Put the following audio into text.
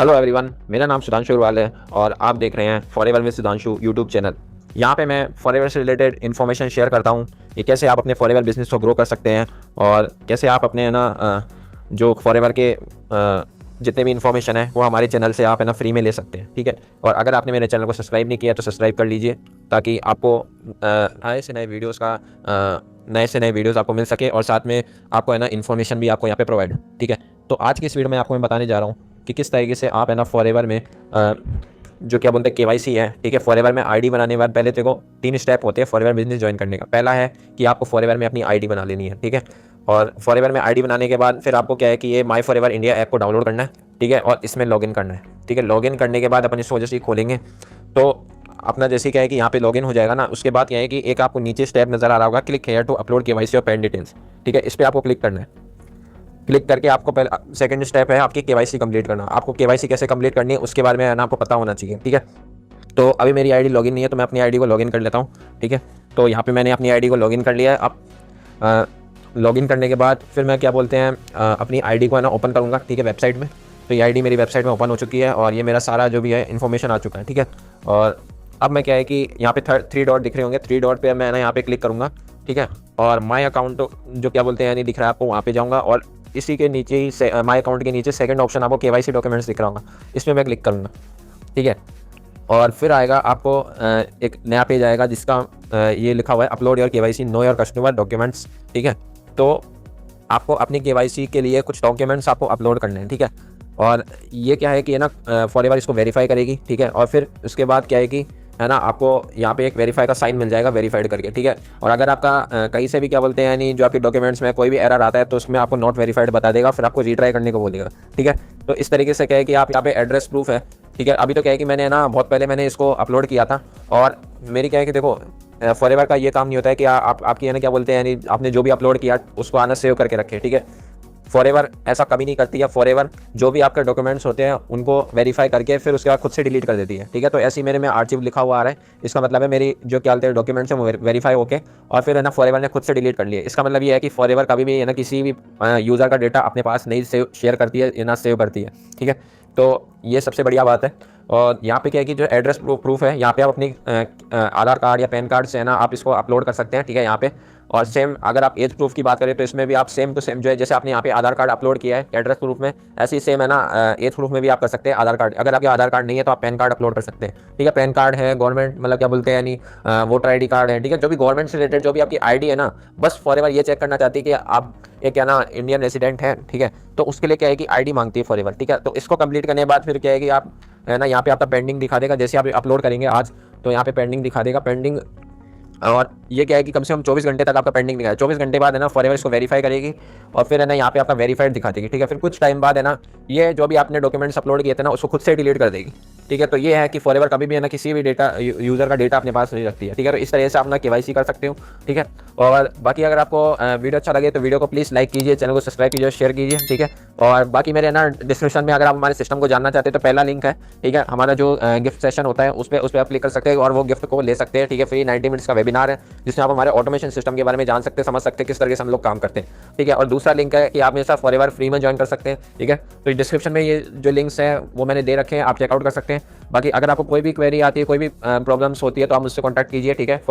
Hello everyone, मेरा नाम सुधांशु अग्रवाल है और आप देख रहे हैं forever with Sudhanshu YouTube channel. यहाँ पे मैं फॉरएवर से रिलेटेड इन्फॉर्मेशन शेयर करता हूँ कि कैसे आप अपने फॉरएवर बिजनेस को ग्रो कर सकते हैं और कैसे आप अपने जो फॉरएवर के जितने भी इन्फॉर्मेशन है वो हमारे चैनल से आप फ्री में ले सकते हैं। ठीक है, और अगर आपने मेरे चैनल को सब्सक्राइब नहीं किया तो सब्सक्राइब कर लीजिए ताकि आपको नए से नए वीडियोज़ आपको मिल सके और साथ में आपको इन्फॉर्मेशन भी आपको यहाँ पे प्रोवाइड। ठीक है, तो आज की इस वीडियो में आपको मैं बताने जा रहा हूँ कि किस तरीके से आप फॉरएवर में जो क्या बोलते हैं केवाईसी है। ठीक है, फॉरएवर में आईडी बनाने के बाद पहले देखो 3 स्टेप होते हैं फॉरएवर बिजनेस ज्वाइन करने का। पहला है कि आपको फॉरएवर में अपनी आईडी बना लेनी है। ठीक है, और फॉरएवर में आईडी बनाने के बाद फिर आपको क्या है कि ये माई फॉरएवर इंडिया ऐप को डाउनलोड करना है। ठीक है, और इसमें लॉगिन करना है। ठीक है, लॉगिन करने के बाद अपन इसको जैसे ही खोलेंगे तो अपना जैसे क्या है कि यहाँ पे लॉगिन हो जाएगा ना, उसके बाद क्या है कि एक आपको नीचे स्टेप नजर आ रहा होगा, click here to upload KYC और पैन डिटेल्स। ठीक है, इस पर आपको क्लिक करना है। क्लिक करके आपको पहले सेकंड स्टेप है आपकी केवाईसी कंप्लीट करना। आपको केवाईसी कैसे कंप्लीट करनी है उसके बारे में आपको पता होना चाहिए। ठीक है, तो अभी मेरी आईडी लॉगिन नहीं है तो मैं अपनी आईडी को लॉगिन कर लेता हूँ। ठीक है, तो यहाँ पे मैंने अपनी आईडी को लॉगिन कर लिया है। अब लॉगिन करने के बाद फिर मैं क्या बोलते हैं अपनी आईडी को ओपन करूँगा। ठीक है, वेबसाइट में। तो ये आईडी मेरी वेबसाइट में ओपन हो चुकी है और ये मेरा सारा जो भी है इन्फॉर्मेशन आ चुका है। ठीक है, और अब मैं क्या है कि यहाँ पे 3 डॉट दिख रहे होंगे, 3 डॉट पे मैं यहाँ पे क्लिक करूँगा। ठीक है, और माई अकाउंट जो क्या बोलते हैं दिख रहा है आपको, वहाँ पे जाऊँगा और इसी के नीचे ही माई अकाउंट के नीचे सेकंड ऑप्शन आपको केवाईसी डॉक्यूमेंट्स दिख रहा होगा, इसमें मैं क्लिक करूँगा। ठीक है, और फिर आएगा आपको एक नया पेज आएगा जिसका ये लिखा हुआ है upload your KYC know your customer documents. ठीक है, तो आपको अपनी केवाईसी के लिए कुछ डॉक्यूमेंट्स आपको अपलोड करने हैं। ठीक है, और ये क्या है कि फॉरएवर इसको वेरीफाई करेगी। ठीक है, और फिर उसके बाद क्या है कि आपको यहाँ पे एक वेरीफाई का साइन मिल जाएगा वेरीफाइड करके। ठीक है, और अगर आपका कहीं से भी क्या बोलते हैं जो आपके डॉक्यूमेंट्स में कोई भी एरर आता है तो उसमें आपको नॉट वेरीफाइड बता देगा, फिर आपको रीट्राई करने को बोलेगा। ठीक है, तो इस तरीके से क्या है कि आप यहाँ पे एड्रेस प्रूफ है। ठीक है, अभी तो क्या है कि मैंने बहुत पहले मैंने इसको अपलोड किया था और मेरी क्या है कि देखो फॉरएवर का ये काम नहीं होता है कि आपकी क्या बोलते हैं आपने जो भी अपलोड किया उसको सेव करके रखे। ठीक है, फॉरएवर ऐसा कभी नहीं करती है। फॉरएवर जो भी आपके डॉक्यूमेंट्स होते हैं उनको वेरीफाई करके फिर उसके बाद खुद से डिलीट कर देती है। ठीक है, तो ऐसे ही मेरे में आर्चिव लिखा हुआ आ रहा है, इसका मतलब है मेरी जो क्या बोलते हैं डॉक्यूमेंट्स हैं वो वेरीफाई होके और फिर फॉरएवर ने खुद से डिलीट कर लिया। इसका मतलब ये है कि फॉरएवर कभी भी किसी भी यूज़र का डेटा अपने पास नहीं शेयर करती है सेव करती है। ठीक है, तो ये सबसे बढ़िया बात है। और यहाँ पे क्या है कि जो एड्रेस प्रूफ है यहाँ पे आप अपनी आधार कार्ड या पैन कार्ड से आप इसको अपलोड कर सकते हैं। ठीक है, यहाँ पे और सेम अगर आप एज प्रूफ की बात करें तो इसमें भी आप सेम टू सेम जो है जैसे आपने यहाँ पे आधार कार्ड अपलोड किया है एड्रेस प्रूफ में, ऐसे ही सेम एज प्रूफ में भी आप कर सकते हैं आधार कार्ड। अगर आपके आधार कार्ड नहीं है तो आप पैन कार्ड अपलोड कर सकते हैं। ठीक है, पैन कार्ड है, गवर्नमेंट मतलब क्या बोलते हैं वोटर आईडी कार्ड है। ठीक है, जो भी गवर्नमेंट से रिलेटेड जो भी आपकी आईडी है बस फॉरएवर ये चेक करना चाहती है कि आप एक इंडियन रेसिडेंट है। ठीक है, तो उसके लिए क्या है कि आईडी मांगती है फॉरएवर। ठीक है, तो इसको कंप्लीट करने के बाद फिर क्या है कि आप यहाँ पे आपका पेंडिंग दिखा देगा। जैसे आप अपलोड करेंगे आज तो यहाँ पे पेंडिंग दिखा देगा पेंडिंग, और ये क्या है कि कम से कम 24 घंटे तक आपका पेंडिंग दिखाएगा। 24 घंटे बाद फॉरएवर इसको वेरीफाई करेगी और फिर यहाँ पे आपका वेरीफाइड दिखा देगी। ठीक है, फिर कुछ टाइम बाद ये जो भी आपने डॉक्यूमेंट्स अपलोड किए थे उसको खुद से डिलीट कर देगी। ठीक है, तो ये है कि फॉरएवर कभी भी किसी भी डेटा यूज़र का डेटा अपने पास नहीं रखती है। ठीक है, तो इस तरह से आप केवाईसी कर सकते हो। ठीक है, और बाकी अगर आपको वीडियो अच्छा लगे तो वीडियो को प्लीज़ लाइक कीजिए, चैनल को सब्सक्राइब कीजिए, शेयर कीजिए। ठीक है, और बाकी मेरे डिस्क्रिप्शन में अगर आप हमारे सिस्टम को जानना चाहते हैं तो पहला लिंक है। ठीक है, हमारा जो गिफ्ट सेशन होता है उस पर आप क्लिक कर सकते हैं और वो गिफ्ट को ले सकते हैं। ठीक है, फ्री 90 मिनट्स का वेबिनार है जिसमें आप हमारे ऑटोमेशन सिस्टम के बारे में जान सकते हैं, समझ सकते हैं किस तरीके से हम लोग काम करते हैं। ठीक है, और दूसरा लिंक है कि आप मेरे साथ फॉरएवर फ्री में ज्वाइन कर सकते हैं। ठीक है, तो डिस्क्रिप्शन में ये जो लिंक्स हैं वो मैंने दे रखे हैं, आप चेकआउट कर सकते हैं। बाकी अगर आपको कोई भी क्वेरी आती है, कोई भी प्रॉब्लम्स होती है तो आप मुझसे कॉन्टैक्ट कीजिए। ठीक है।